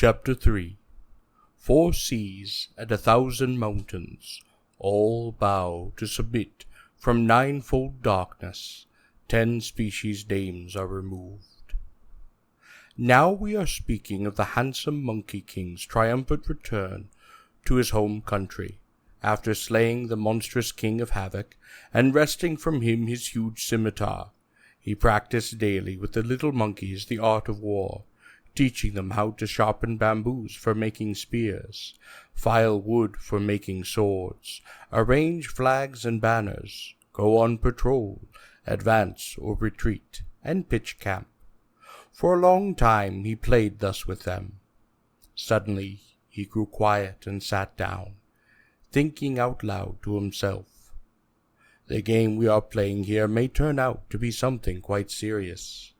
Chapter 3 4 seas and 1,000 mountains all bow to submit from ninefold darkness. 10 species names are removed. Now we are speaking of the handsome Monkey King's triumphant return to his home country, after slaying the monstrous King of Havoc and wresting from him his huge scimitar. He practiced daily with the little monkeys the art of war, teaching them how to sharpen bamboos for making spears, file wood for making swords, arrange flags and banners, go on patrol, advance or retreat, and pitch camp. For a long time he played thus with them. Suddenly he grew quiet and sat down, thinking out loud to himself. The game we are playing here may turn out to be something quite serious.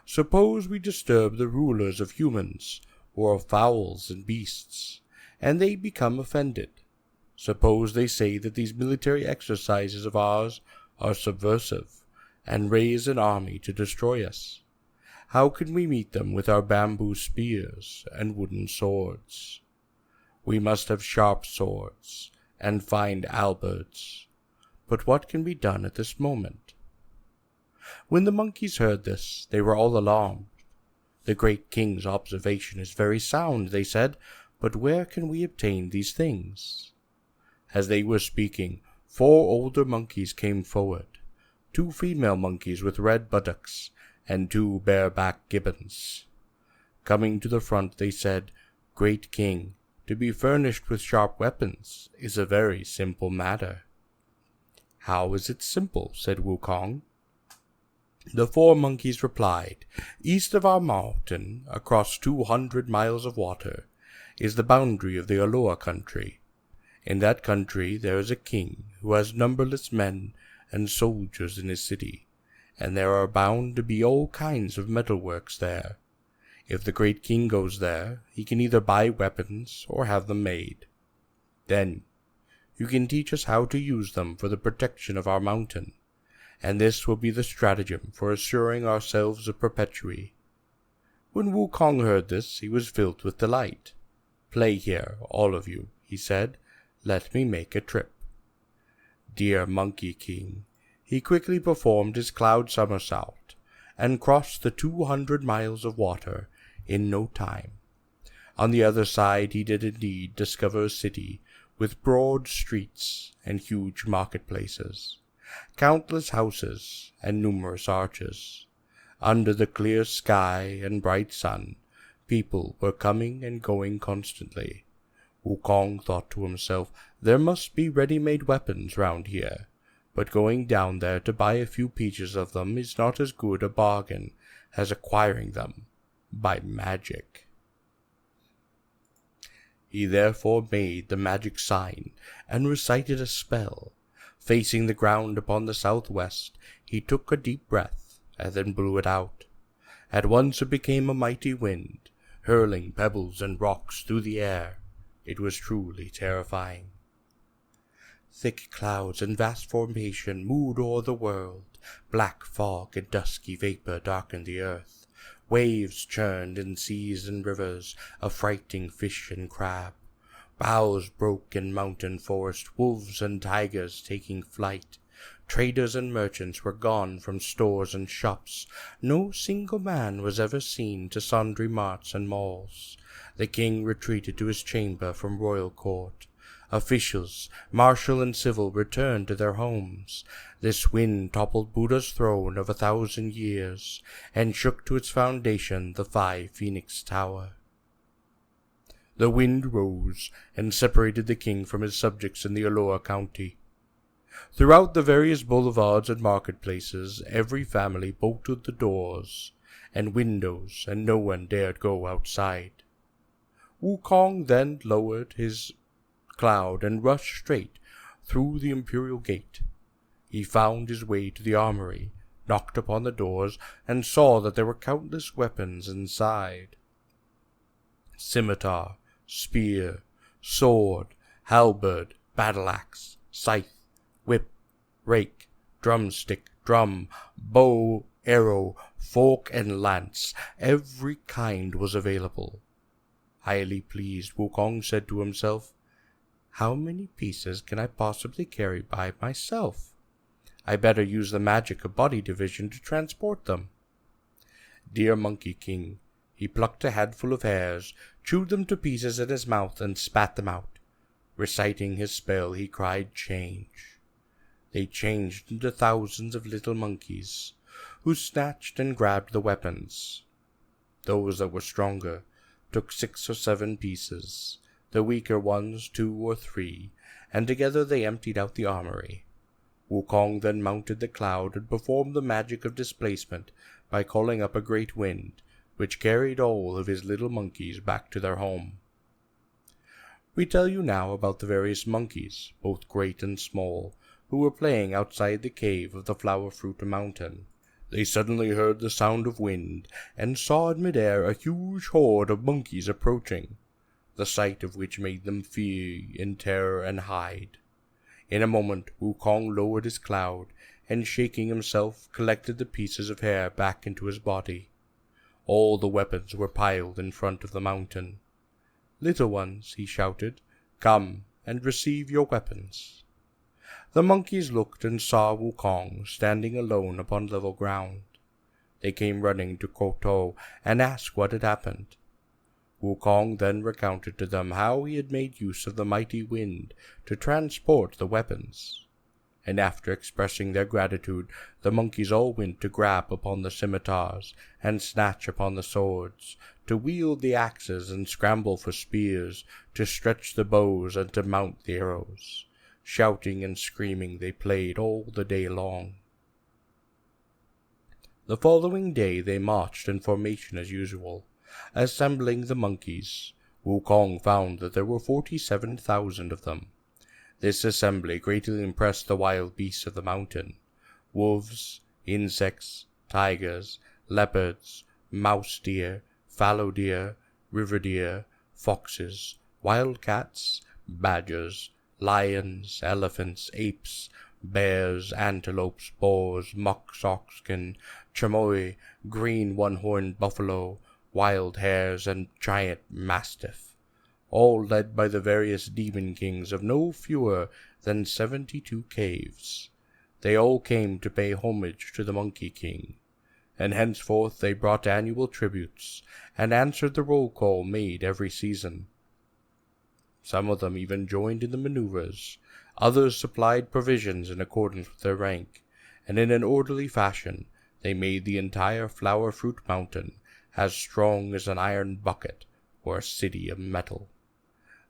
Suppose we disturb the rulers of humans, or of fowls and beasts, and they become offended. Suppose they say that these military exercises of ours are subversive, and raise an army to destroy us. How can we meet them with our bamboo spears and wooden swords? We must have sharp swords, and find halberds. But what can be done at this moment? When the monkeys heard this, they were all alarmed. The great king's observation is very sound, they said, but where can we obtain these things? As they were speaking, 4 older monkeys came forward, 2 female monkeys with red buttocks, and 2 bareback gibbons. Coming to the front, they said, "Great king, to be furnished with sharp weapons is a very simple matter." "How is it simple?" said Wukong. The 4 monkeys replied, "East of our mountain, across 200 miles of water, is the boundary of the Aloha country. In that country there is a king who has numberless men and soldiers in his city, and there are bound to be all kinds of metalworks there. If the great king goes there, he can either buy weapons or have them made. Then you can teach us how to use them for the protection of our mountain, and this will be the stratagem for assuring ourselves a perpetuity." When Wukong heard this, he was filled with delight. "Play here, all of you," he said. "Let me make a trip." Dear Monkey King, he quickly performed his cloud somersault, and crossed the 200 miles of water in no time. On the other side he did indeed discover a city with broad streets and huge marketplaces, countless houses and numerous arches. Under the clear sky and bright sun, people were coming and going constantly. Wukong thought to himself, there must be ready-made weapons round here, but going down there to buy a few pieces of them is not as good a bargain as acquiring them by magic. He therefore made the magic sign and recited a spell. Facing the ground upon the southwest, he took a deep breath and then blew it out. At once it became a mighty wind, hurling pebbles and rocks through the air. It was truly terrifying. Thick clouds in vast formation moved o'er the world. Black fog and dusky vapor darkened the earth. Waves churned in seas and rivers, affrighting fish and crab. Boughs broke in mountain forest, wolves and tigers taking flight. Traders and merchants were gone from stores and shops. No single man was ever seen to sundry marts and malls. The king retreated to his chamber from royal court. Officials, martial and civil, returned to their homes. This wind toppled Buddha's throne of 1,000 years, and shook to its foundation the 5 Phoenix Tower. The wind rose and separated the king from his subjects in the Aloha County. Throughout the various boulevards and marketplaces, every family bolted the doors and windows, and no one dared go outside. Wukong then lowered his cloud and rushed straight through the imperial gate. He found his way to the armory, knocked upon the doors, and saw that there were countless weapons inside. Scimitar, spear, sword, halberd, battle-axe, scythe, whip, rake, drumstick, drum, bow, arrow, fork, and lance. Every kind was available. Highly pleased, Wukong said to himself, "How many pieces can I possibly carry by myself? I better use the magic of body division to transport them." Dear Monkey King, he plucked a handful of hairs, chewed them to pieces in his mouth, and spat them out. Reciting his spell, he cried, "Change." They changed into thousands of little monkeys, who snatched and grabbed the weapons. Those that were stronger took 6 or 7 pieces, the weaker ones 2 or 3, and together they emptied out the armory. Wukong then mounted the cloud and performed the magic of displacement by calling up a great wind, which carried all of his little monkeys back to their home. We tell you now about the various monkeys, both great and small, who were playing outside the cave of the Flower Fruit Mountain. They suddenly heard the sound of wind, and saw in midair a huge horde of monkeys approaching, the sight of which made them flee in terror and hide. In a moment Wukong lowered his cloud, and shaking himself, collected the pieces of hair back into his body. All the weapons were piled in front of the mountain. "Little ones," he shouted, "come and receive your weapons." The monkeys looked and saw Wukong standing alone upon level ground. They came running to Koto and asked what had happened. Wukong then recounted to them how he had made use of the mighty wind to transport the weapons. And after expressing their gratitude, the monkeys all went to grab upon the scimitars and snatch upon the swords, to wield the axes and scramble for spears, to stretch the bows and to mount the arrows. Shouting and screaming they played all the day long. The following day they marched in formation as usual. Assembling the monkeys, Wukong found that there were 47,000 of them. This assembly greatly impressed the wild beasts of the mountain. Wolves, insects, tigers, leopards, mouse deer, fallow deer, river deer, foxes, wild cats, badgers, lions, elephants, apes, bears, antelopes, boars, musk oxen, chamois, green one-horned buffalo, wild hares, and giant mastiff, all led by the various demon kings of no fewer than 72 caves. They all came to pay homage to the Monkey King, and henceforth they brought annual tributes, and answered the roll call made every season. Some of them even joined in the maneuvers, others supplied provisions in accordance with their rank, and in an orderly fashion they made the entire Flower Fruit Mountain as strong as an iron bucket or a city of metal.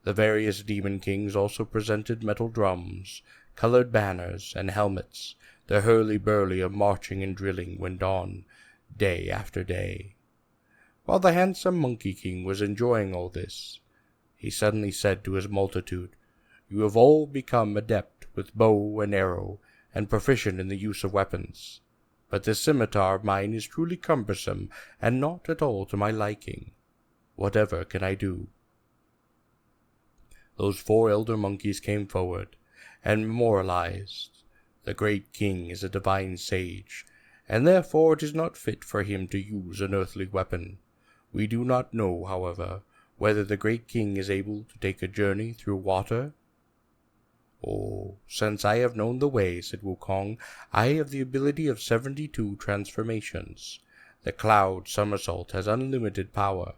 The various demon kings also presented metal drums, colored banners, and helmets. The hurly-burly of marching and drilling went on, day after day. While the handsome Monkey King was enjoying all this, he suddenly said to his multitude, "You have all become adept with bow and arrow, and proficient in the use of weapons. But this scimitar of mine is truly cumbersome, and not at all to my liking. Whatever can I do?" Those 4 elder monkeys came forward, and memorialized, "The great king is a divine sage, and therefore it is not fit for him to use an earthly weapon. We do not know, however, whether the great king is able to take a journey through water." "Oh, since I have known the way," said Wukong, "I have the ability of 72 transformations. The cloud somersault has unlimited power.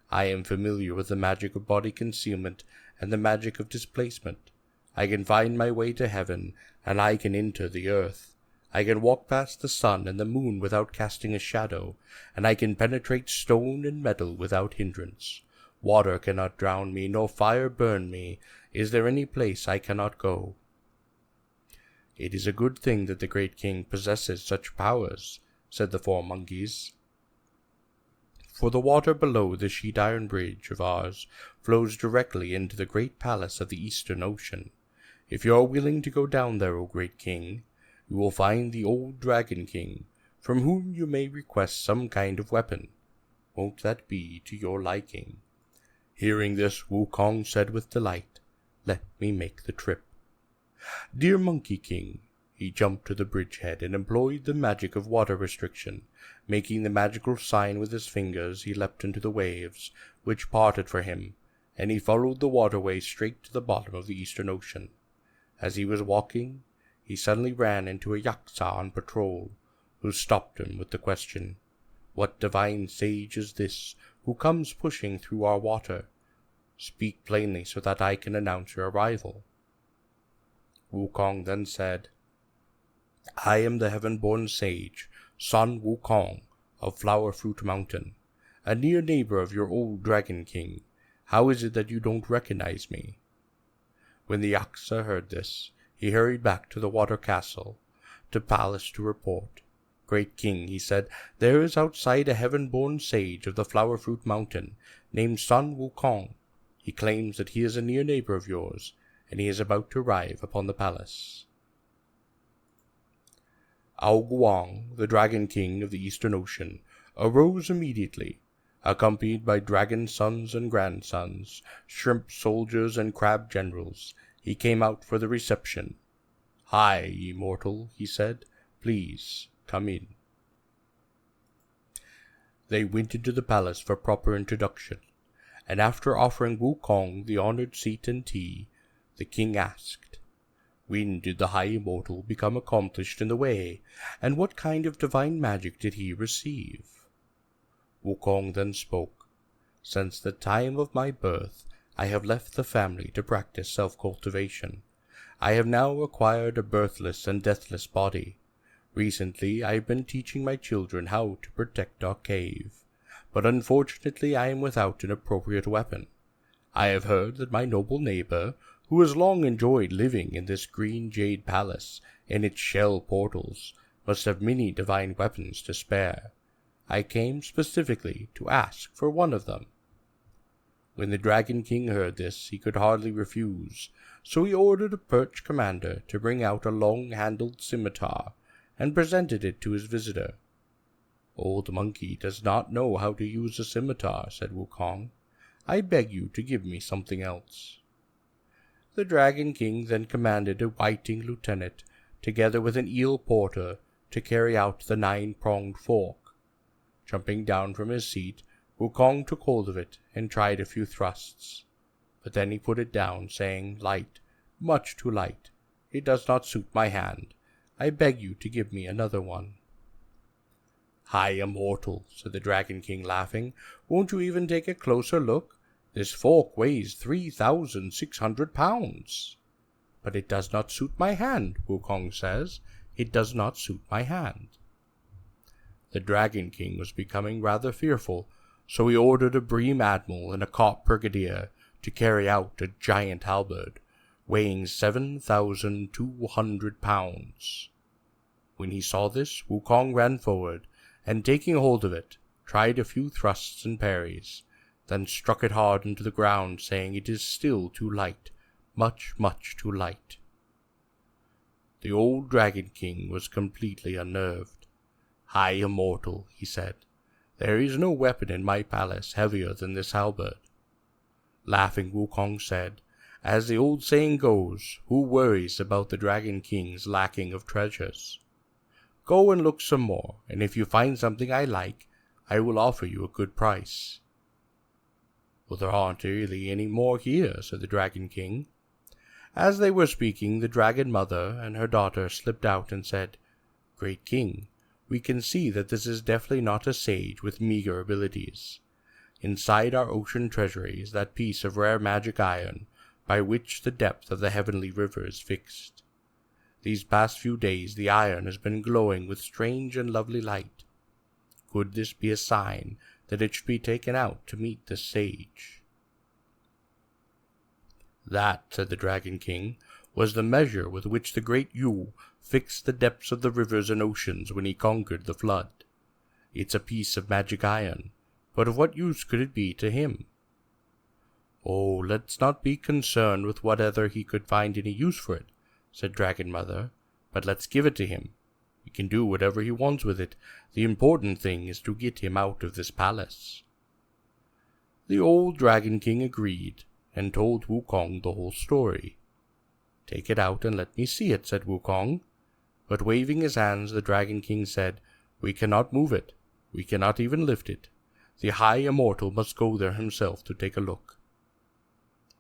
I am familiar with the magic of body concealment and the magic of displacement. I can find my way to heaven, and I can enter the earth. I can walk past the sun and the moon without casting a shadow, and I can penetrate stone and metal without hindrance. Water cannot drown me, nor fire burn me. Is there any place I cannot go?" "It is a good thing that the great king possesses such powers," said the 4 monkeys. "For the water below this sheet iron bridge of ours flows directly into the great palace of the Eastern Ocean. If you are willing to go down there, O great king, you will find the old Dragon King, from whom you may request some kind of weapon. Won't that be to your liking?" Hearing this, Wukong said with delight, "Let me make the trip." "Dear Monkey King," He jumped to the bridgehead and employed the magic of water restriction. Making the magical sign with his fingers, he leapt into the waves, which parted for him, and he followed the waterway straight to the bottom of the Eastern Ocean. As he was walking, he suddenly ran into a Yaksa on patrol, who stopped him with the question, "What divine sage is this who comes pushing through our water? Speak plainly so that I can announce your arrival." Wukong then said, "I am the heaven-born sage, Sun Wukong, of Flower Fruit Mountain, a near neighbor of your old Dragon King. How is it that you don't recognize me?" When the Yaksa heard this, he hurried back to the water castle, to palace to report. "Great King," he said, "there is outside a heaven-born sage of the Flower Fruit Mountain, named Sun Wukong. He claims that he is a near neighbor of yours, and he is about to arrive upon the palace." Ao Guang, the Dragon King of the Eastern Ocean, arose immediately, accompanied by dragon sons and grandsons, shrimp soldiers and crab generals. He came out for the reception. "Hi, ye mortal," he said, "please come in." They went into the palace for proper introduction, and after offering Wukong the honored seat and tea, the king asked, "When did the high immortal become accomplished in the way, and what kind of divine magic did he receive?" Wukong then spoke, "Since the time of my birth, I have left the family to practice self-cultivation. I have now acquired a birthless and deathless body. Recently, I have been teaching my children how to protect our cave, but unfortunately I am without an appropriate weapon. I have heard that my noble neighbor, who has long enjoyed living in this green jade palace and its shell portals, must have many divine weapons to spare. I came specifically to ask for one of them." When the Dragon King heard this, he could hardly refuse, so he ordered a perch commander to bring out a long-handled scimitar, and presented it to his visitor. "Old monkey does not know how to use a scimitar," said Wukong. "I beg you to give me something else." The Dragon King then commanded a whiting lieutenant, together with an eel porter, to carry out the 9-pronged fork. Jumping down from his seat, Wukong took hold of it and tried a few thrusts. But then he put it down, saying, "Light, much too light. It does not suit my hand. I beg you to give me another one." "High immortal," said the Dragon King, laughing, "won't you even take a closer look? This fork weighs 3,600 pounds. "But it does not suit my hand," Wukong says. "It does not suit my hand." The Dragon King was becoming rather fearful, so he ordered a bream admiral and a cock brigadier to carry out a giant halberd, weighing 7,200 pounds. When he saw this, Wukong ran forward, and taking hold of it, tried a few thrusts and parries, then struck it hard into the ground, saying, "It is still too light, much, much too light." The old Dragon King was completely unnerved. "High immortal," he said, "there is no weapon in my palace heavier than this halberd." Laughing, Wukong said, "As the old saying goes, who worries about the Dragon King's lacking of treasures? Go and look some more, and if you find something I like, I will offer you a good price." "Well, there aren't really any more here," said the Dragon King. As they were speaking, the Dragon Mother and her daughter slipped out and said, "Great King, we can see that this is definitely not a sage with meager abilities. Inside our ocean treasury is that piece of rare magic iron by which the depth of the heavenly river is fixed. These past few days the iron has been glowing with strange and lovely light. Could this be a sign that it should be taken out to meet this sage?" "That," said the Dragon King, "was the measure with which the great Yu fixed the depths of the rivers and oceans when he conquered the flood. It's a piece of magic iron, but of what use could it be to him?" "Oh, let's not be concerned with whether he could find any use for it," said Dragon Mother, "but let's give it to him. He can do whatever he wants with it. The important thing is to get him out of this palace." The old Dragon King agreed, and told Wukong the whole story. "Take it out and let me see it," said Wukong. But waving his hands, the Dragon King said, "We cannot move it. We cannot even lift it. The High Immortal must go there himself to take a look."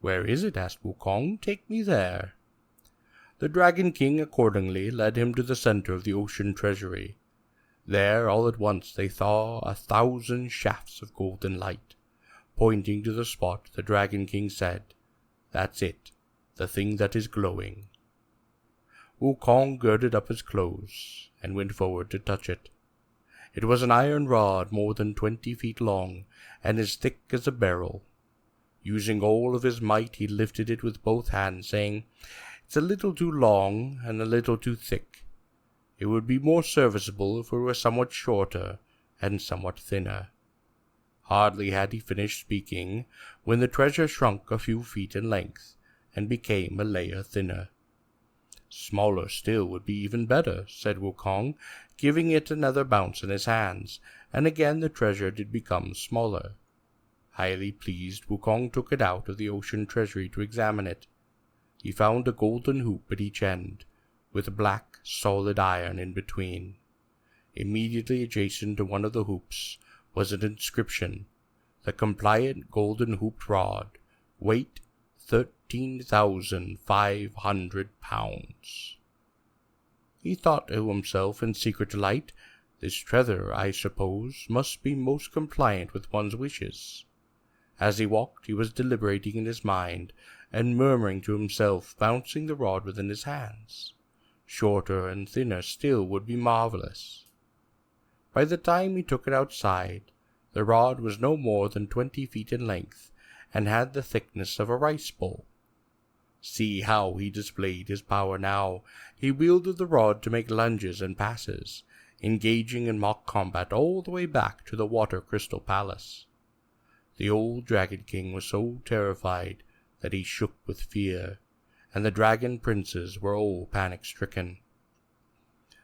"Where is it?" asked Wukong. "Take me there." The Dragon King accordingly led him to the center of the ocean treasury. There, all at once, they saw 1,000 shafts of golden light. Pointing to the spot, the Dragon King said, "That's it, the thing that is glowing." Wukong girded up his clothes and went forward to touch it. It was an iron rod more than 20 feet long and as thick as a barrel. Using all of his might, he lifted it with both hands, saying, "It's a little too long and a little too thick. It would be more serviceable if it were somewhat shorter and somewhat thinner." Hardly had he finished speaking when the treasure shrunk a few feet in length and became a layer thinner. "Smaller still would be even better," said Wukong, giving it another bounce in his hands, and again the treasure did become smaller. Highly pleased, Wukong took it out of the ocean treasury to examine it. He found a golden hoop at each end, with black, solid iron in between. Immediately adjacent to one of the hoops was an inscription: "The compliant golden hooped rod, weight 13,500 pounds. He thought to himself in secret delight, "This treasure, I suppose, must be most compliant with one's wishes." As he walked, he was deliberating in his mind, and murmuring to himself, bouncing the rod within his hands. Shorter and thinner still would be marvelous. By the time he took it outside, the rod was no more than 20 feet in length, and had the thickness of a rice bowl. See how he displayed his power now. He wielded the rod to make lunges and passes, engaging in mock combat all the way back to the Water Crystal Palace. The old Dragon King was so terrified that he shook with fear, and the dragon princes were all panic-stricken.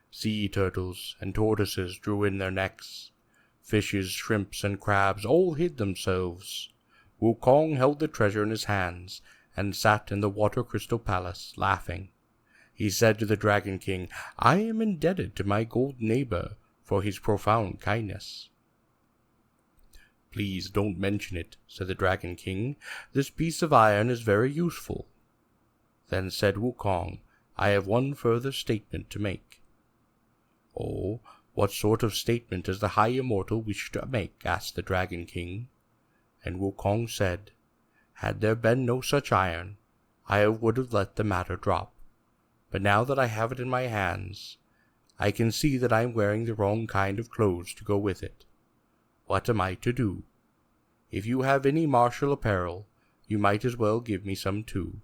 Sea turtles and tortoises drew in their necks. Fishes, shrimps, and crabs all hid themselves. Wukong held the treasure in his hands and sat in the Water Crystal Palace, laughing. He said to the Dragon King, "I am indebted to my gold neighbor for his profound kindness." "Please don't mention it," said the Dragon King. "This piece of iron is very useful." Then said Wukong, "I have one further statement to make." "Oh, what sort of statement does the High Immortal wish to make?" asked the Dragon King. And Wukong said, "Had there been no such iron, I would have let the matter drop. But now that I have it in my hands, I can see that I am wearing the wrong kind of clothes to go with it. What am I to do? If you have any martial apparel, you might as well give me some too.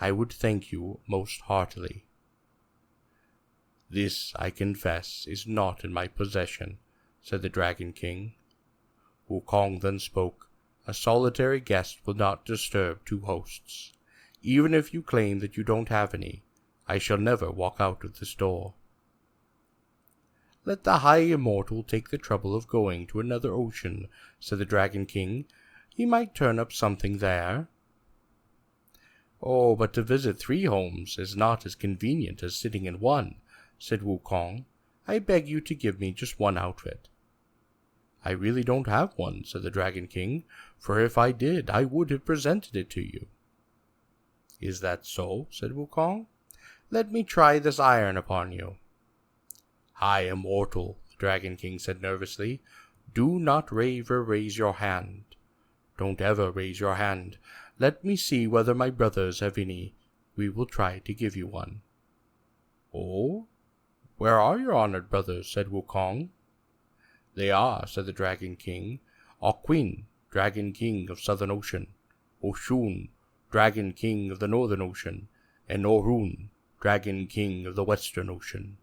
I would thank you most heartily." "This, I confess, is not in my possession," said the Dragon King. Wukong then spoke, "A solitary guest will not disturb two hosts. Even if you claim that you don't have any, I shall never walk out of this door." "Let the High Immortal take the trouble of going to another ocean," said the Dragon King. "He might turn up something there." "Oh, but to visit 3 homes is not as convenient as sitting in one," said Wukong. "I beg you to give me just one outfit." "I really don't have one," said the Dragon King, "for if I did, I would have presented it to you." "Is that so?" said Wukong. "Let me try this iron upon you." "High Immortal," the Dragon King said nervously, "do not rave or raise your hand. Don't ever raise your hand. Let me see whether my brothers have any. We will try to give you one." "Oh? Where are your honored brothers?" said Wukong. "They are," said the Dragon King, "Oquin, Dragon King of Southern Ocean, Oshun, Dragon King of the Northern Ocean, and Orun, Dragon King of the Western Ocean."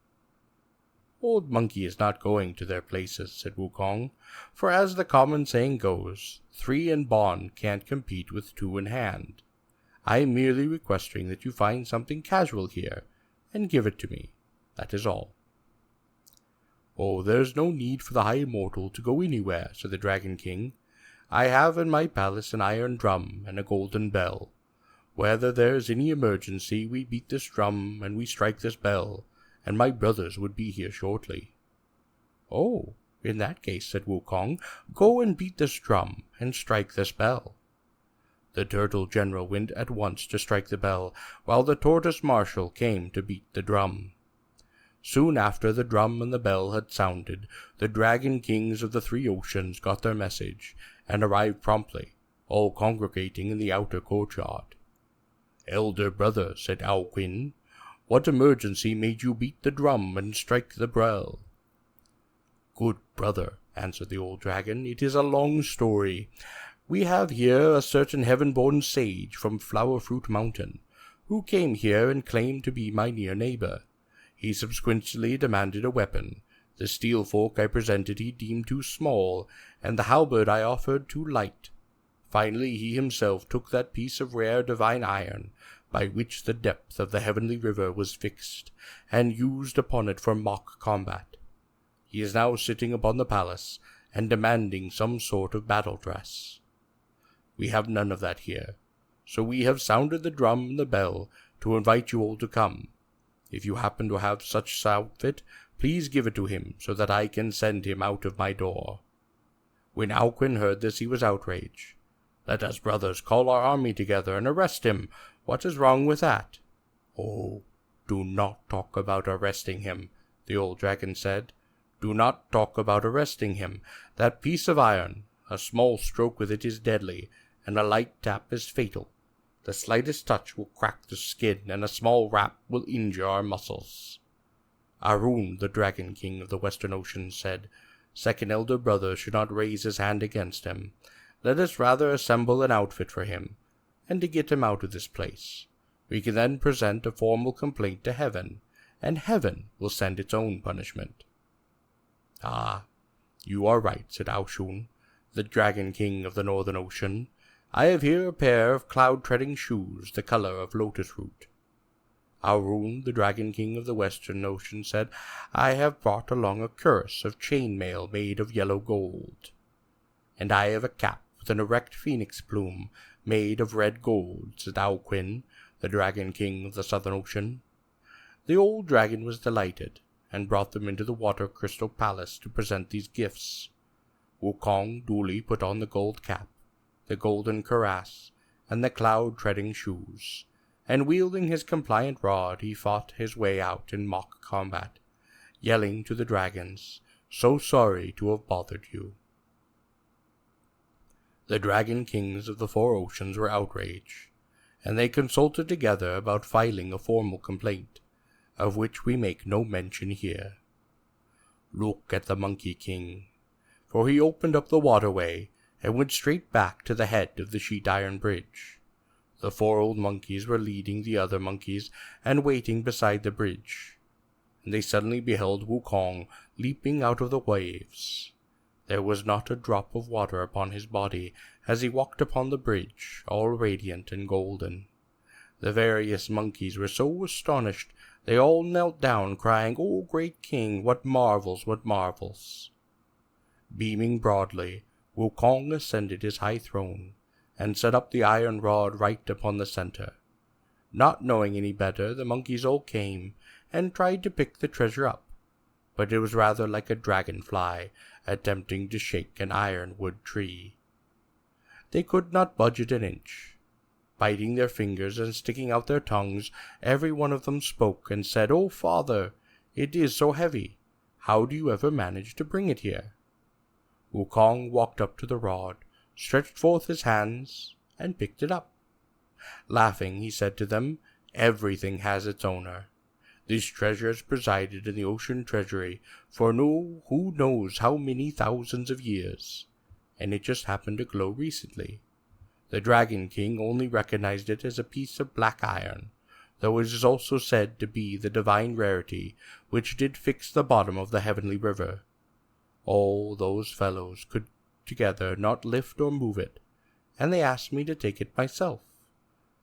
"Old Monkey is not going to their places," said Wukong, "for as the common saying goes, 3 in bond can't compete with 2 in hand. I am merely requesting that you find something casual here, and give it to me. That is all." "Oh, there's no need for the High Immortal to go anywhere," said the Dragon King. "I have in my palace an iron drum and a golden bell. Whether there is any emergency, we beat this drum and we strike this bell, and my brothers would be here shortly." "Oh, in that case," said Wukong, "go and beat this drum, and strike this bell." The Turtle General went at once to strike the bell, while the Tortoise Marshal came to beat the drum. Soon after the drum and the bell had sounded, the Dragon Kings of the 3 Oceans got their message, and arrived promptly, all congregating in the outer courtyard. "Elder brother," said Owquin, "what emergency made you beat the drum and strike the bell?" "Good brother," answered the old dragon, "it is a long story. We have here a certain heaven-born sage from Flower Fruit Mountain, who came here and claimed to be my near neighbor. He subsequently demanded a weapon. The steel fork I presented he deemed too small, and the halberd I offered too light. Finally he himself took that piece of rare divine iron, by which the depth of the heavenly river was fixed, and used upon it for mock combat. He is now sitting upon the palace, and demanding some sort of battle dress. We have none of that here, so we have sounded the drum and the bell to invite you all to come. If you happen to have such outfit, please give it to him, so that I can send him out of my door." When Owquin heard this he was outraged. "Let us, brothers, call our army together and arrest him. What is wrong with that?" "Oh, do not talk about arresting him," the old dragon said. "Do not talk about arresting him. That piece of iron, a small stroke with it is deadly, and a light tap is fatal. The slightest touch will crack the skin, and a small rap will injure our muscles." Arun, the Dragon King of the Western Ocean, said, "Second elder brother should not raise his hand against him. Let us rather assemble an outfit for him, and to get him out of this place. We can then present a formal complaint to heaven, and heaven will send its own punishment." "Ah, you are right," said Aoshun, the Dragon King of the Northern Ocean. "I have here a pair of cloud-treading shoes, the color of lotus root." Arun, the Dragon King of the Western Ocean, said, "I have brought along a cuirass of chainmail made of yellow gold." "And I have a cap with an erect phoenix plume made of red gold," said Owquin, the Dragon King of the Southern Ocean. The old dragon was delighted, and brought them into the Water Crystal Palace to present these gifts. Wukong duly put on the gold cap, the golden cuirass, and the cloud-treading shoes, and wielding his compliant rod he fought his way out in mock combat, yelling to the dragons, "So sorry to have bothered you." The Dragon Kings of the 4 Oceans were outraged, and they consulted together about filing a formal complaint, of which we make no mention here. Look at the Monkey King, for he opened up the waterway and went straight back to the head of the sheet-iron bridge. The 4 old monkeys were leading the other monkeys and waiting beside the bridge, and they suddenly beheld Wukong leaping out of the waves. There was not a drop of water upon his body as he walked upon the bridge, all radiant and golden. The various monkeys were so astonished they all knelt down, crying, "O great king, what marvels, what marvels!" Beaming broadly, Wukong ascended his high throne, and set up the iron rod right upon the center. Not knowing any better, the monkeys all came, and tried to pick the treasure up, but it was rather like a dragonfly attempting to shake an ironwood tree. They could not budge it an inch. Biting their fingers and sticking out their tongues, every one of them spoke and said, "Oh, father, it is so heavy. How do you ever manage to bring it here?" Wukong walked up to the rod, stretched forth his hands, and picked it up. Laughing, he said to them, "Everything has its owner. This treasure has presided in the ocean treasury for who knows how many thousands of years, and it just happened to glow recently. The Dragon King only recognized it as a piece of black iron, though it is also said to be the divine rarity which did fix the bottom of the heavenly river. All those fellows could together not lift or move it, and they asked me to take it myself.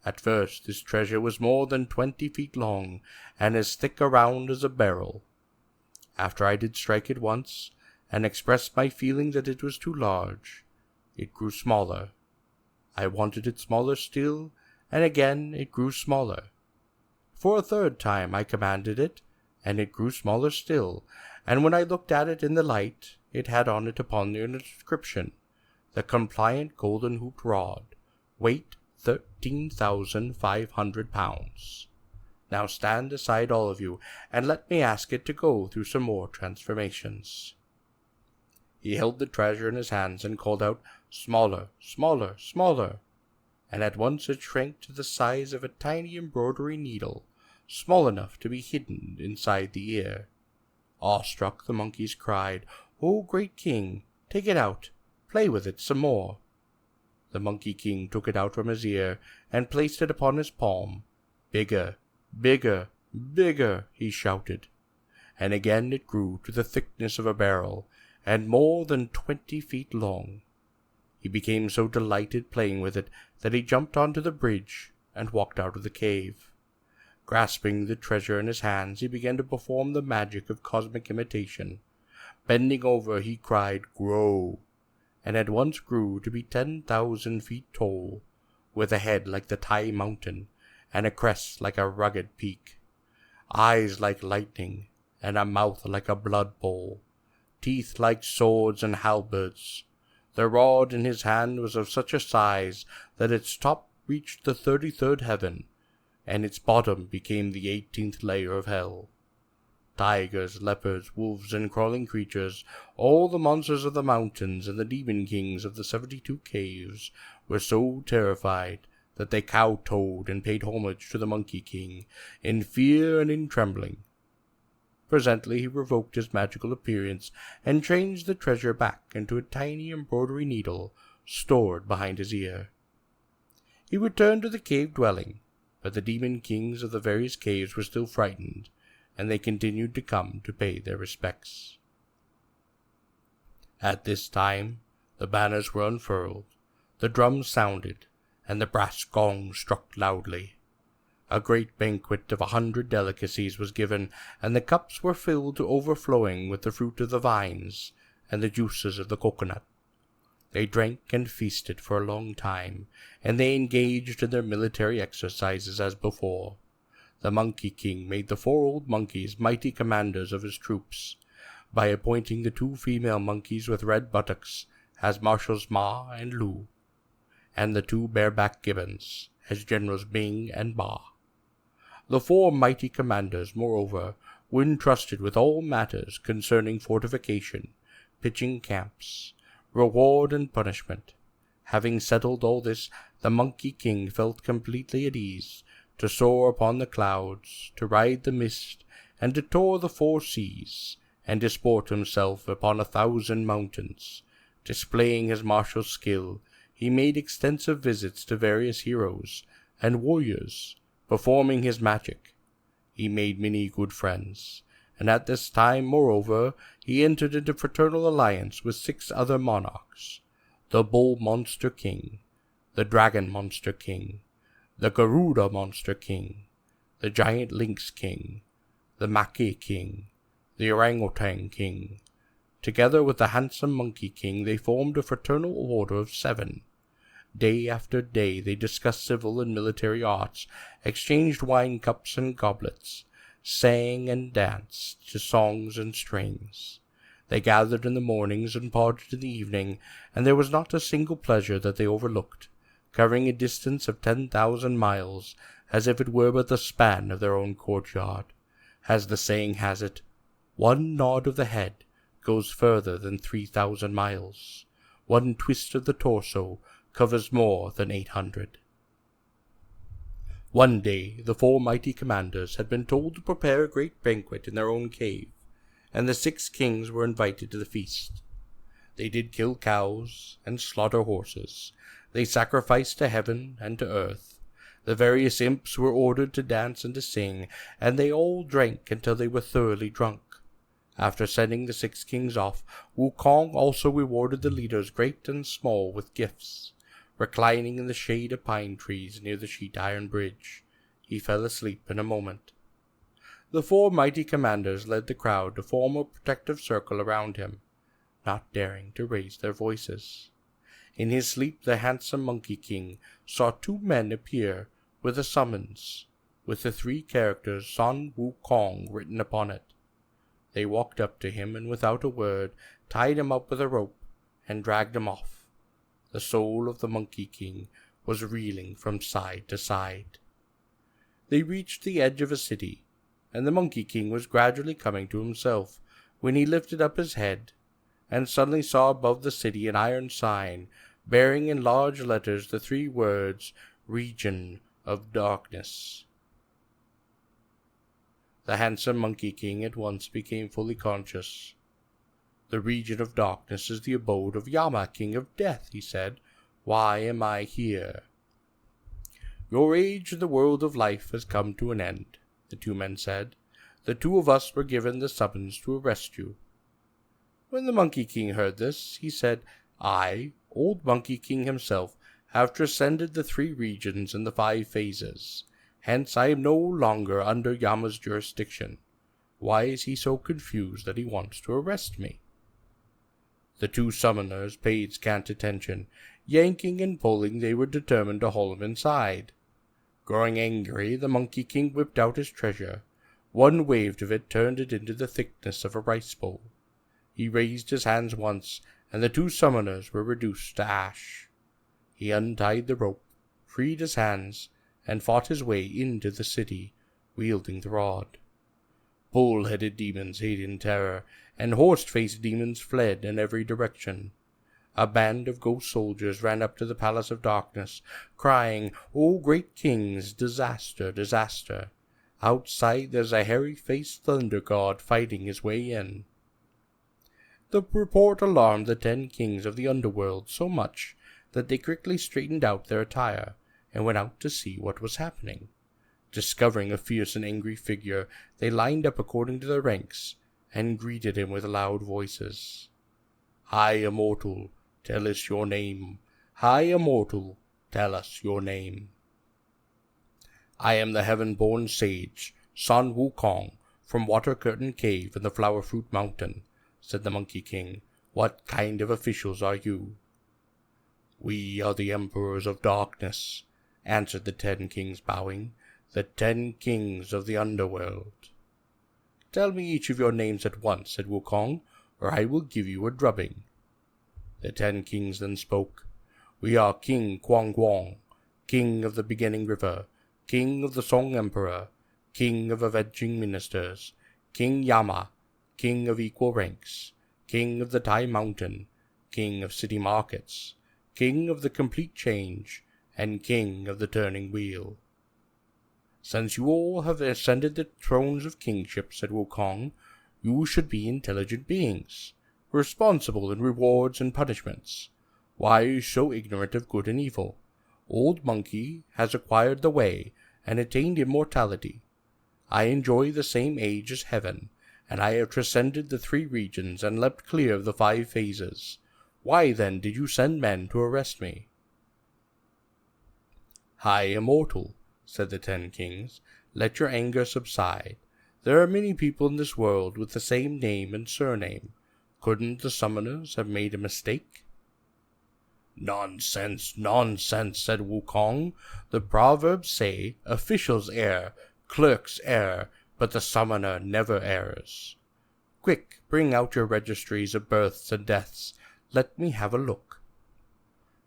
At first this treasure was more than 20 feet long, and as thick around as a barrel. After I did strike it once, and expressed my feeling that it was too large, it grew smaller. I wanted it smaller still, and again it grew smaller. For a third time I commanded it, and it grew smaller still, and when I looked at it in the light, it had on it upon the inscription, "The compliant golden hooped rod, weight 13,500 pounds. Now stand aside all of you, and let me ask it to go through some more transformations." He held the treasure in his hands and called out, "Smaller, smaller, smaller," and at once it shrank to the size of a tiny embroidery needle, small enough to be hidden inside the ear. Awestruck, the monkeys cried, "O great king, take it out, play with it some more." The Monkey King took it out from his ear and placed it upon his palm. "Bigger, bigger, bigger," he shouted, and again it grew to the thickness of a barrel, and more than 20 feet long. He became so delighted playing with it that he jumped onto the bridge and walked out of the cave. Grasping the treasure in his hands, he began to perform the magic of cosmic imitation. Bending over, he cried, "Grow," and at once grew to be 10,000 feet tall, with a head like the Tai Mountain, and a crest like a rugged peak, eyes like lightning, and a mouth like a blood bowl, teeth like swords and halberds. The rod in his hand was of such a size that its top reached the 33rd heaven, and its bottom became the 18th layer of hell. Tigers, leopards, wolves, and crawling creatures, all the monsters of the mountains and the demon kings of the 72 caves, were so terrified that they kowtowed and paid homage to the Monkey King, in fear and in trembling. Presently he revoked his magical appearance and changed the treasure back into a tiny embroidery needle stored behind his ear. He returned to the cave dwelling, but the demon kings of the various caves were still frightened, and they continued to come to pay their respects. At this time the banners were unfurled, the drums sounded, and the brass gong struck loudly. A great banquet of 100 delicacies was given, and the cups were filled to overflowing with the fruit of the vines and the juices of the coconut. They drank and feasted for a long time, and they engaged in their military exercises as before. The Monkey King made the 4 old monkeys mighty commanders of his troops, by appointing the 2 female monkeys with red buttocks as Marshals Ma and Lu, and the 2 bareback gibbons as Generals Bing and Ba. The 4 mighty commanders, moreover, were entrusted with all matters concerning fortification, pitching camps, reward and punishment. Having settled all this, the Monkey King felt completely at ease, to soar upon the clouds, to ride the mist, and to tour the 4 seas, and disport himself upon 1,000 mountains. Displaying his martial skill, he made extensive visits to various heroes and warriors, performing his magic. He made many good friends, and at this time, moreover, he entered into fraternal alliance with 6 other monarchs: the Bull Monster King, the Dragon Monster King, the Garuda Monster King, the Giant Lynx King, the Macaque King, the Orangutan King. Together with the handsome Monkey King, they formed a fraternal order of 7. Day after day they discussed civil and military arts, exchanged wine cups and goblets, sang and danced to songs and strings. They gathered in the mornings and parted in the evening, and there was not a single pleasure that they overlooked, covering a distance of 10,000 miles, as if it were but the span of their own courtyard. As the saying has it, one nod of the head goes further than 3,000 miles. One twist of the torso covers more than 800. One day the 4 mighty commanders had been told to prepare a great banquet in their own cave, and the 6 kings were invited to the feast. They did kill cows and slaughter horses. They sacrificed to heaven and to earth. The various imps were ordered to dance and to sing, and they all drank until they were thoroughly drunk. After sending the 6 kings off, Wukong also rewarded the leaders, great and small, with gifts. Reclining in the shade of pine trees near the sheet iron bridge, he fell asleep in a moment. The 4 mighty commanders led the crowd to form a protective circle around him, not daring to raise their voices. In his sleep the handsome Monkey King saw 2 men appear with a summons. with the 3 characters Sun Wukong written upon it. They walked up to him and without a word tied him up with a rope and dragged him off. The soul of the Monkey King was reeling from side to side. They reached the edge of a city, and the Monkey King was gradually coming to himself when he lifted up his head and suddenly saw above the city an iron sign bearing in large letters the 3 words, Region of Darkness. The handsome Monkey King at once became fully conscious. The Region of Darkness is the abode of Yama, King of Death, he said. Why am I here? Your age in the world of life has come to an end, the 2 men said. The 2 of us were given the summons to arrest you. When the Monkey King heard this, he said, I, old Monkey King himself, have transcended the 3 regions and the 5 phases. Hence I am no longer under Yama's jurisdiction. Why is he so confused that he wants to arrest me? The 2 summoners paid scant attention. Yanking and pulling, they were determined to haul him inside. Growing angry, the Monkey King whipped out his treasure. One wave of it turned it into the thickness of a rice bowl. He raised his hands once, and the 2 summoners were reduced to ash. He untied the rope, freed his hands, and fought his way into the city, wielding the rod. Bull-headed demons hid in terror, and horse-faced demons fled in every direction. A band of ghost soldiers ran up to the Palace of Darkness, crying, O great kings, disaster, disaster! Outside there's a hairy-faced thunder god fighting his way in. The report alarmed the 10 kings of the underworld so much that they quickly straightened out their attire and went out to see what was happening. Discovering a fierce and angry figure, they lined up according to their ranks and greeted him with loud voices. High Immortal, tell us your name. High Immortal, tell us your name. I am the heaven-born sage, Sun Wukong, from Water Curtain Cave in the Flower Fruit Mountain, said the Monkey King. What kind of officials are you? We are the Emperors of Darkness, answered the 10 kings bowing, the 10 kings of the underworld. Tell me each of your names at once, said Wukong, or I will give you a drubbing. The 10 kings then spoke. We are King Kwang Guang, King of the Beginning River, King of the Song Emperor, King of Avenging Ministers, King Yama, King of Equal Ranks, King of the Tai Mountain, King of City Markets, King of the Complete Change, and King of the Turning Wheel. Since you all have ascended the thrones of kingship, said Wukong, you should be intelligent beings, responsible in rewards and punishments. Why are you so ignorant of good and evil? Old Monkey has acquired the way and attained immortality. I enjoy the same age as heaven, and I have transcended the 3 regions and leapt clear of the 5 phases. Why then did you send men to arrest me? High Immortal, said the 10 kings, let your anger subside. There are many people in this world with the same name and surname. Couldn't the summoners have made a mistake? Nonsense, nonsense, said Wukong. The proverbs say, officials err, clerks err, but the summoner never errs. Quick, bring out your registries of births and deaths. Let me have a look.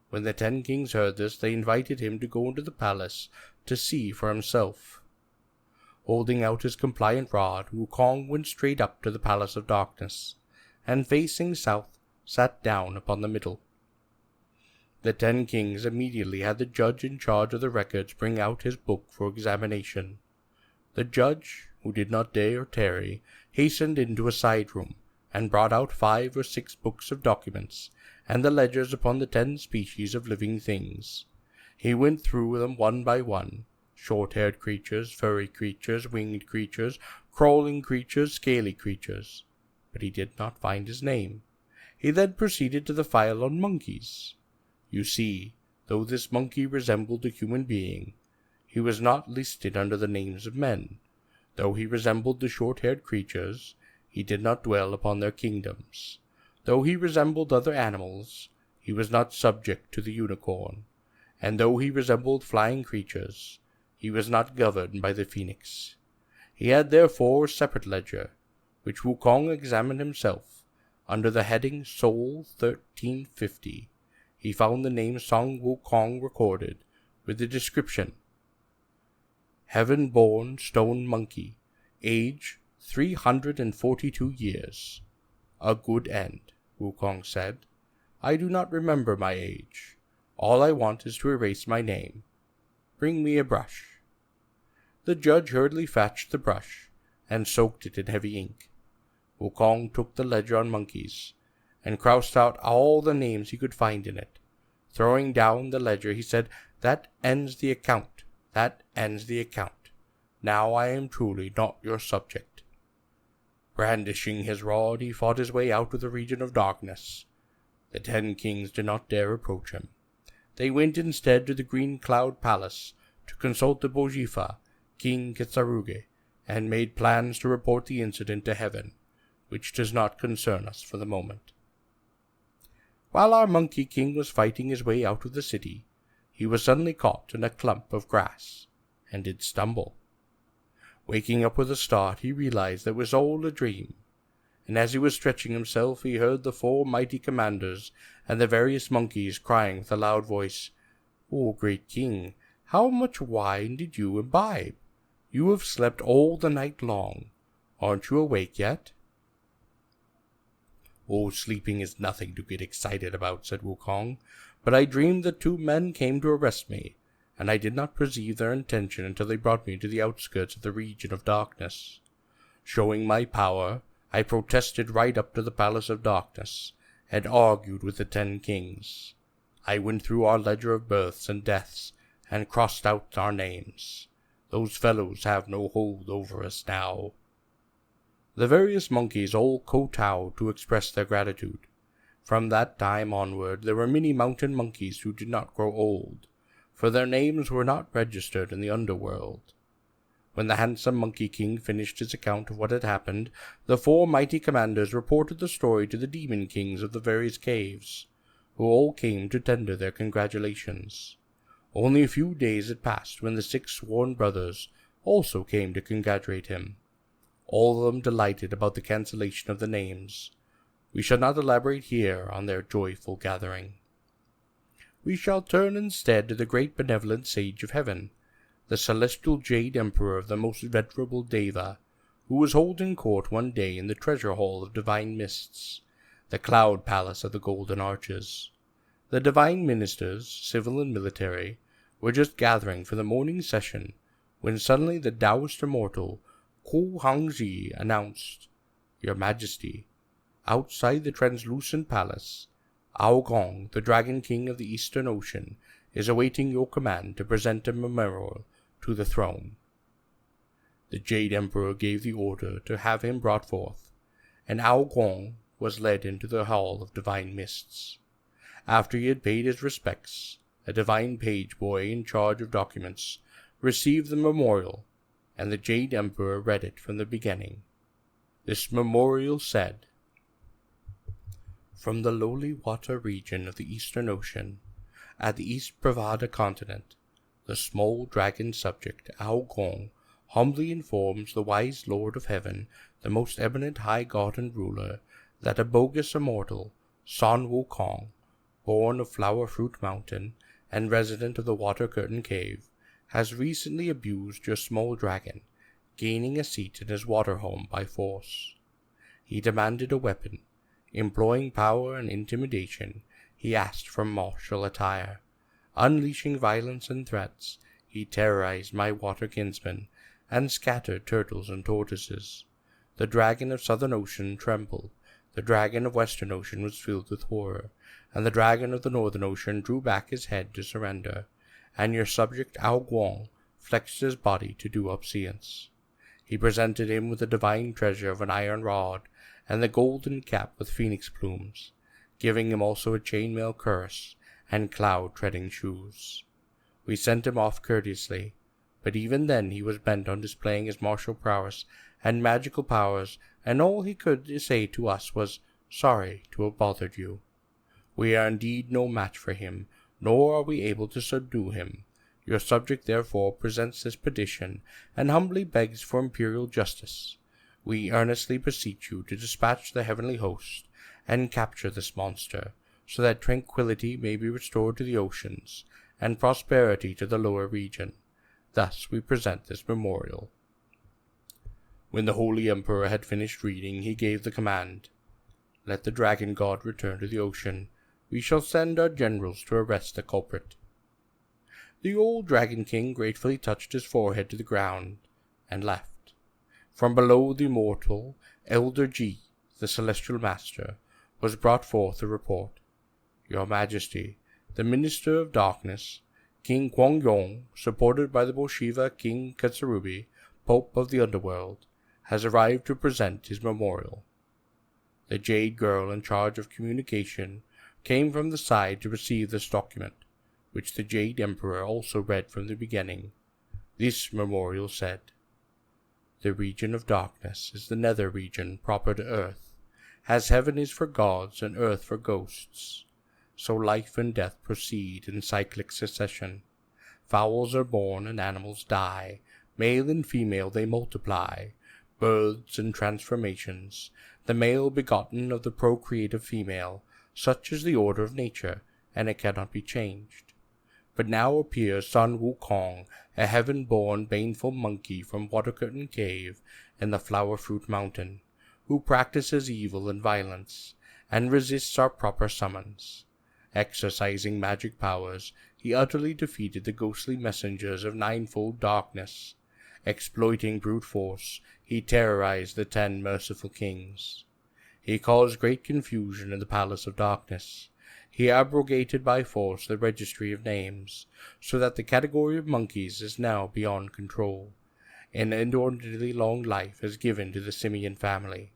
When the 10 kings heard this, they invited him to go into the palace to see for himself. Holding out his compliant rod, Wukong went straight up to the Palace of Darkness, and facing south, sat down upon the middle. The 10 kings immediately had the judge in charge of the records bring out his book for examination. The judge, who did not dare tarry, hastened into a side room, and brought out 5 or 6 books of documents, and the ledgers upon the 10 species of living things. He went through them one by one, short-haired creatures, furry creatures, winged creatures, crawling creatures, scaly creatures, but he did not find his name. He then proceeded to the file on monkeys. You see, though this monkey resembled a human being, he was not listed under the names of men. Though he resembled the short-haired creatures, he did not dwell upon their kingdoms. Though he resembled other animals, he was not subject to the unicorn. And though he resembled flying creatures, he was not governed by the Phoenix. He had therefore a separate ledger, which Wukong examined himself. Under the heading Soul 1350, he found the name Song Wukong recorded, with the description: Heaven-born stone monkey, age 342 years. A good end, Wukong said. I do not remember my age. All I want is to erase my name. Bring me a brush. The judge hurriedly fetched the brush, and soaked it in heavy ink. Wukong took the ledger on monkeys, and crossed out all the names he could find in it. Throwing down the ledger, he said, That ends the account. That ends the account. Now I am truly not your subject. Brandishing his rod, he fought his way out of the region of darkness. The 10 kings did not dare approach him. They went instead to the Green Cloud Palace to consult the Bojifa, King Kitsaruge, and made plans to report the incident to heaven, which does not concern us for the moment. While our Monkey King was fighting his way out of the city, he was suddenly caught in a clump of grass, and did stumble. Waking up with a start, he realized that it was all a dream, and as he was stretching himself, he heard the 4 mighty commanders and the various monkeys crying with a loud voice, O great king, how much wine did you imbibe? You have slept all the night long. Aren't you awake yet? Oh, sleeping is nothing to get excited about, said Wukong, but I dreamed that 2 men came to arrest me, and I did not perceive their intention until they brought me to the outskirts of the region of darkness. Showing my power, I protested right up to the Palace of Darkness, and argued with the 10 kings. I went through our ledger of births and deaths, and crossed out our names. Those fellows have no hold over us now. The various monkeys all kowtowed to express their gratitude. From that time onward, there were many mountain monkeys who did not grow old, for their names were not registered in the underworld. When the handsome Monkey King finished his account of what had happened, the 4 mighty commanders reported the story to the demon kings of the various caves, who all came to tender their congratulations. Only a few days had passed when the 6 sworn brothers also came to congratulate him, all of them delighted about the cancellation of the names. We shall not elaborate here on their joyful gathering. We shall turn instead to the great benevolent sage of heaven, the celestial jade emperor of the most venerable Deva, who was holding court one day in the treasure hall of divine mists, the cloud palace of the golden arches. The divine ministers, civil and military, were just gathering for the morning session, when suddenly the Taoist immortal, Ku Hangji, announced, Your Majesty, outside the translucent palace, Ao Gong, the Dragon King of the Eastern Ocean, is awaiting your command to present a memorial to the throne. The Jade Emperor gave the order to have him brought forth, and Ao Gong was led into the hall of divine mists. After he had paid his respects, a divine page boy in charge of documents received the memorial, and the Jade Emperor read it from the beginning. This memorial said, From the lowly water region of the Eastern Ocean, at the East Pravada continent, the small dragon subject Ao Gong humbly informs the wise Lord of Heaven, the most eminent high god and ruler, that a bogus immortal, Sun Wukong, born of Flower Fruit Mountain and resident of the Water Curtain Cave, has recently abused your small dragon, gaining a seat in his water home by force. He demanded a weapon. Employing power and intimidation, he asked for martial attire. Unleashing violence and threats, he terrorized my water kinsmen and scattered turtles and tortoises. The dragon of Southern Ocean trembled, the dragon of Western Ocean was filled with horror, and the dragon of the Northern Ocean drew back his head to surrender, and your subject Ao Guang flexed his body to do obeisance. He presented him with the divine treasure of an iron rod, and the golden cap with phoenix plumes, giving him also a chainmail cuirass and cloud-treading shoes. We sent him off courteously, but even then he was bent on displaying his martial prowess and magical powers, and all he could say to us was, "Sorry to have bothered you. We are indeed no match for him, nor are we able to subdue him, Your subject therefore presents this petition, and humbly begs for imperial justice. We earnestly beseech you to dispatch the heavenly host, and capture this monster, so that tranquility may be restored to the oceans, and prosperity to the lower region. Thus we present this memorial." When the holy emperor had finished reading, he gave the command, "Let the dragon god return to the ocean. We shall send our generals to arrest the culprit." The old dragon king gratefully touched his forehead to the ground, and left. From below the immortal Elder Ji, the celestial master, was brought forth a report. "Your Majesty, the Minister of Darkness, King Kwang-yong, supported by the Bolsheva King Katsurubi, Pope of the Underworld, has arrived to present his memorial." The jade girl in charge of communication came from the side to receive this document, which the Jade Emperor also read from the beginning. This memorial said, "The region of darkness is the nether region proper to earth, as heaven is for gods and earth for ghosts. So life and death proceed in cyclic succession. Fowls are born and animals die, male and female they multiply, births and transformations, the male begotten of the procreative female, such is the order of nature, and it cannot be changed. But now appears Sun Wukong, a heaven-born baneful monkey from Water Curtain Cave in the Flower Fruit Mountain, who practices evil and violence, and resists our proper summons. Exercising magic powers, he utterly defeated the ghostly messengers of Ninefold Darkness. Exploiting brute force, he terrorized the 10 merciful kings. He caused great confusion in the Palace of Darkness. He abrogated by force the registry of names, so that the category of monkeys is now beyond control. An inordinately long life is given to the simian family.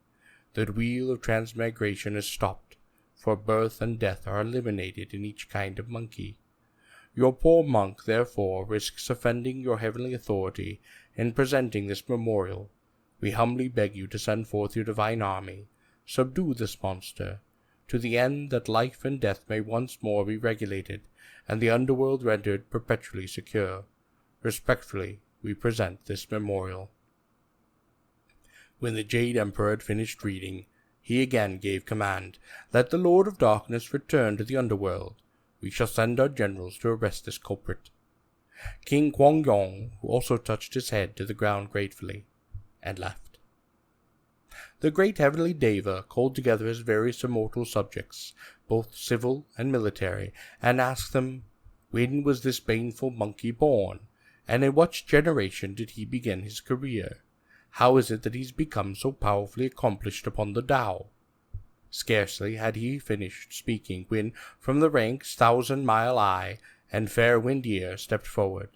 The wheel of transmigration is stopped, for birth and death are eliminated in each kind of monkey. Your poor monk, therefore, risks offending your heavenly authority in presenting this memorial. We humbly beg you to send forth your divine army, subdue this monster, to the end that life and death may once more be regulated, and the underworld rendered perpetually secure. Respectfully, we present this memorial." When the Jade Emperor had finished reading, he again gave command, "Let the Lord of Darkness return to the underworld. We shall send our generals to arrest this culprit." King Kwang-yong, who also touched his head to the ground gratefully, and left. The great heavenly Deva called together his various immortal subjects, both civil and military, and asked them, "When was this baneful monkey born, and in what generation did he begin his career? How is it that he has become so powerfully accomplished upon the Tao?" Scarcely had he finished speaking when, from the ranks, Thousand Mile Eye and Fair Wind Ear stepped forward.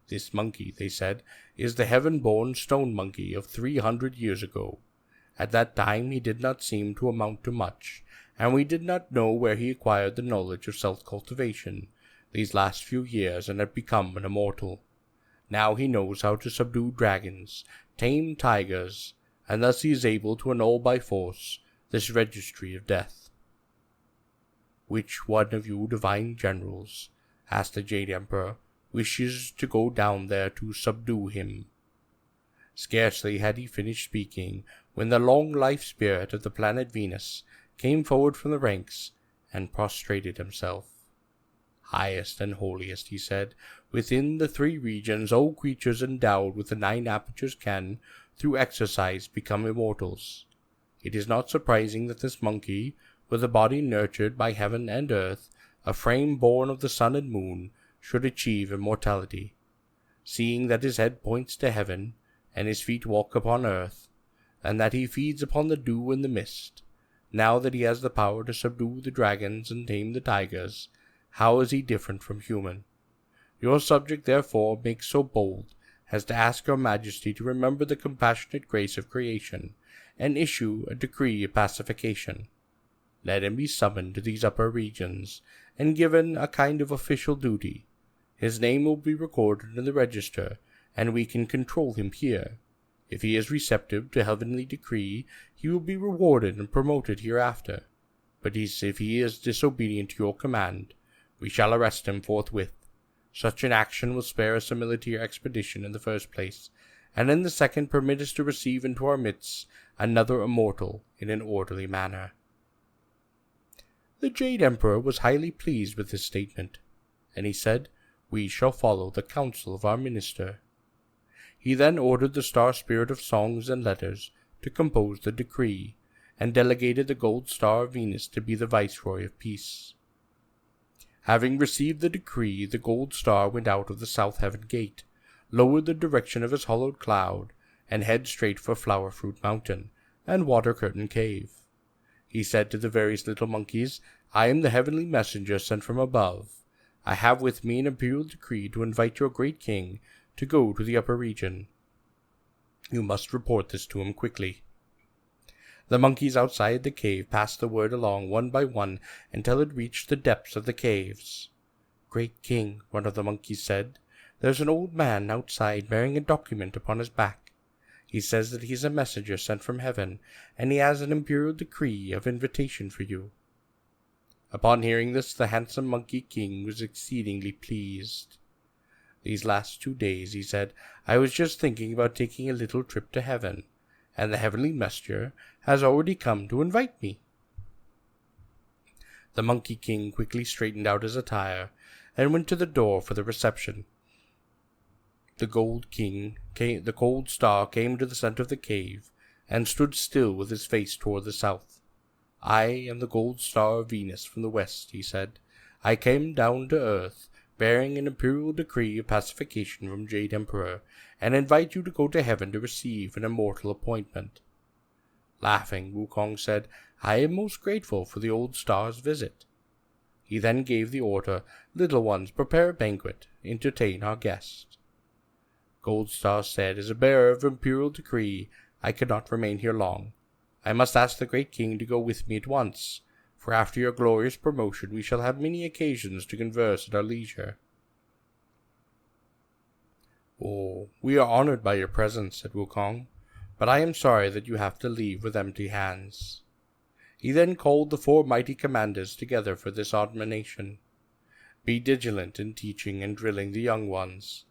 "This monkey," they said, "is the heaven-born stone monkey of 300 years ago. At that time he did not seem to amount to much, and we did not know where he acquired the knowledge of self-cultivation these last few years and had become an immortal. Now he knows how to subdue dragons, tame tigers, and thus he is able to annul by force this registry of death." "Which one of you divine generals," asked the Jade Emperor, "wishes to go down there to subdue him?" Scarcely had he finished speaking when the long-life spirit of the planet Venus came forward from the ranks and prostrated himself. "Highest and holiest," he said, "within the 3 regions all creatures endowed with the 9 apertures can, through exercise, become immortals. It is not surprising that this monkey, with a body nurtured by heaven and earth, a frame born of the sun and moon, should achieve immortality. Seeing that his head points to heaven, and his feet walk upon earth, and that he feeds upon the dew and the mist, now that he has the power to subdue the dragons and tame the tigers, how is he different from human? Your subject, therefore, makes so bold as to ask your Majesty to remember the compassionate grace of creation, and issue a decree of pacification. Let him be summoned to these upper regions, and given a kind of official duty. His name will be recorded in the register, and we can control him here. If he is receptive to heavenly decree, he will be rewarded and promoted hereafter. But if he is disobedient to your command, we shall arrest him forthwith. Such an action will spare us a military expedition in the first place, and in the second permit us to receive into our midst another immortal in an orderly manner." The Jade Emperor was highly pleased with this statement, and he said, "We shall follow the counsel of our minister." He then ordered the Star Spirit of Songs and Letters to compose the decree, and delegated the Gold Star of Venus to be the Viceroy of Peace. Having received the decree, the Gold Star went out of the South Heaven Gate, lowered the direction of his hollowed cloud, and headed straight for Flower Fruit Mountain and Water Curtain Cave. He said to the various little monkeys, "I am the heavenly messenger sent from above. I have with me an imperial decree to invite your great king to go to the upper region. You must report this to him quickly." The monkeys outside the cave passed the word along one by one until it reached the depths of the caves. "Great king," one of the monkeys said, "there's an old man outside bearing a document upon his back. He says that he's a messenger sent from heaven, and he has an imperial decree of invitation for you." Upon hearing this, the handsome monkey king was exceedingly pleased. "These last 2 days," he said, "I was just thinking about taking a little trip to heaven, and the heavenly messenger has already come to invite me." The Monkey King quickly straightened out his attire and went to the door for the reception. The Gold Star came to the center of the cave and stood still with his face toward the south. "I am the Gold Star of Venus from the west," he said. "I came down to earth, bearing an imperial decree of pacification from Jade Emperor, and invite you to go to heaven to receive an immortal appointment." Laughing, Wukong said, "I am most grateful for the old star's visit." He then gave the order, "Little ones, prepare a banquet, entertain our guest." Gold Star said, "As a bearer of imperial decree, I cannot remain here long. I must ask the great king to go with me at once, for after your glorious promotion we shall have many occasions to converse at our leisure." "Oh, we are honored by your presence," said Wukong, "but I am sorry that you have to leave with empty hands." He then called the 4 mighty commanders together for this admonition. "Be vigilant in teaching and drilling the young ones.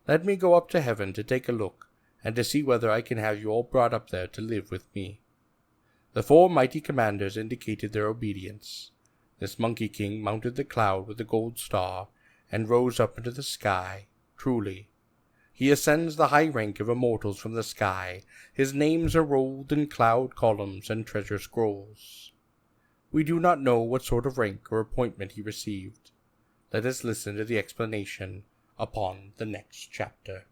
Let me go up to heaven to take a look, and to see whether I can have you all brought up there to live with me." The 4 mighty commanders indicated their obedience. This Monkey King mounted the cloud with the Gold Star, and rose up into the sky. Truly, he ascends the high rank of immortals from the sky. His names are rolled in cloud columns and treasure scrolls. We do not know what sort of rank or appointment he received. Let us listen to the explanation upon the next chapter.